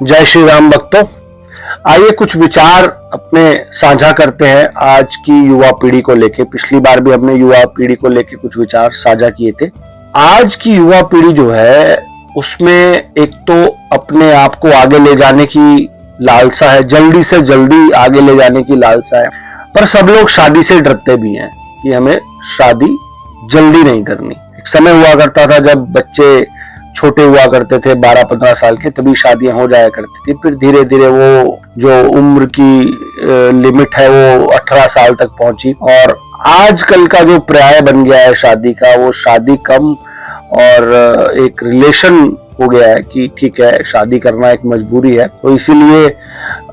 जय श्री राम भक्तों, आइए कुछ विचार अपने साझा करते हैं आज की युवा पीढ़ी को लेके। पिछली बार भी हमने युवा पीढ़ी को लेके कुछ विचार साझा किए थे। आज की युवा पीढ़ी जो है उसमें एक तो अपने आप को आगे ले जाने की लालसा है, जल्दी से जल्दी आगे ले जाने की लालसा है, पर सब लोग शादी से डरते भी हैं कि हमें शादी जल्दी नहीं करनी। एक समय हुआ करता था जब बच्चे छोटे हुआ करते थे 12-15 साल के, तभी शादियां हो जाया करती थी। फिर धीरे धीरे वो जो उम्र की लिमिट है वो 18 साल तक पहुंची और आजकल का जो पर्याय बन गया है शादी का, वो शादी कम और एक रिलेशन हो गया है कि ठीक है शादी करना एक मजबूरी है। तो इसीलिए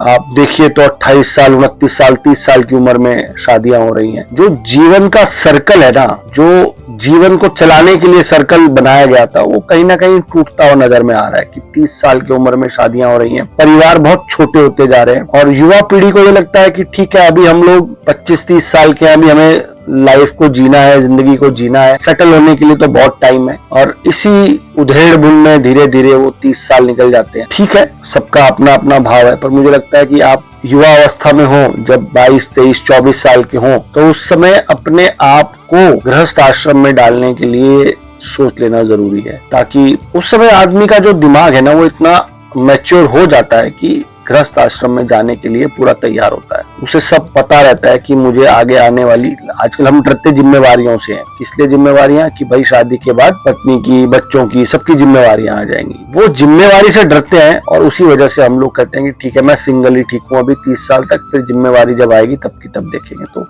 आप देखिए तो 28 साल, 29 साल, 30 साल की उम्र में शादियां हो रही हैं। जो जीवन का सर्कल है ना, जो जीवन को चलाने के लिए सर्कल बनाया गया था, वो कहीं ना कहीं टूटता हुआ नजर में आ रहा है कि 30 साल की उम्र में शादियां हो रही हैं, परिवार बहुत छोटे होते जा रहे हैं और युवा पीढ़ी को ये लगता है कि ठीक है अभी हम लोग 25-30 साल के हैं, अभी हमें लाइफ को जीना है, जिंदगी को जीना है, सेटल होने के लिए तो बहुत टाइम है। और इसी उधेड़ बुन में धीरे धीरे वो 30 साल निकल जाते हैं। ठीक है, सबका अपना अपना भाव है, पर मुझे लगता है कि आप युवा अवस्था में हो, जब 22, 23, 24 साल के हो, तो उस समय अपने आप को गृहस्थ आश्रम में डालने के लिए सोच लेना जरूरी है, ताकि उस समय आदमी का जो दिमाग है ना वो इतना मैच्योर हो जाता है कि गृहस्थ आश्रम में जाने के लिए पूरा तैयार होता है। उसे सब पता रहता है कि मुझे आगे आने वाली, आजकल हम डरते जिम्मेवारियों से हैं। किस लिए जिम्मेवारियां? कि भाई शादी के बाद पत्नी की, बच्चों की, सबकी जिम्मेवारियां आ जाएंगी। वो जिम्मेवारी से डरते हैं और उसी वजह से हम लोग कहते हैं कि ठीक है मैं सिंगल ही ठीक हूँ अभी 30 साल तक, फिर जिम्मेवारी जब आएगी तब की तब देखेंगे। तो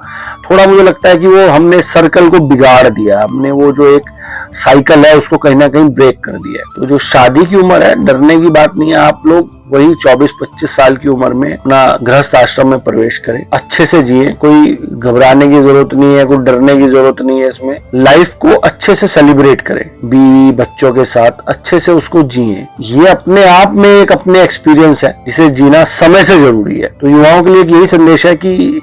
थोड़ा मुझे लगता है कि वो हमने सर्कल को बिगाड़ दिया, हमने वो जो एक साइकिल है उसको कहीं ना कहीं ब्रेक कर दिया है। तो जो शादी की उम्र है, डरने की बात नहीं है। आप लोग वही 24-25 साल की उम्र में अपना गृहस्थ आश्रम में प्रवेश करें, अच्छे से जिए, कोई घबराने की जरूरत नहीं है, कोई डरने की जरूरत नहीं है। इसमें लाइफ को अच्छे से सेलिब्रेट करें, बीवी बच्चों के साथ अच्छे से उसको जिए। ये अपने आप में एक अपने एक्सपीरियंस है जिसे जीना समय से जरूरी है। तो युवाओं के लिए यही संदेश है कि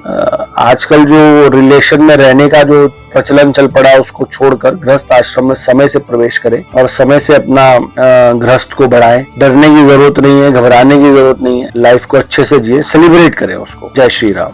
आजकल जो रिलेशन में रहने का जो प्रचलन चल पड़ा उसको छोड़कर गृहस्थ आश्रम में समय से प्रवेश करें और समय से अपना गृहस्थ को बढ़ाएं। डरने की जरूरत नहीं है, घबराने की जरूरत नहीं है, लाइफ को अच्छे से जिए, सेलिब्रेट करें उसको। जय श्री राम।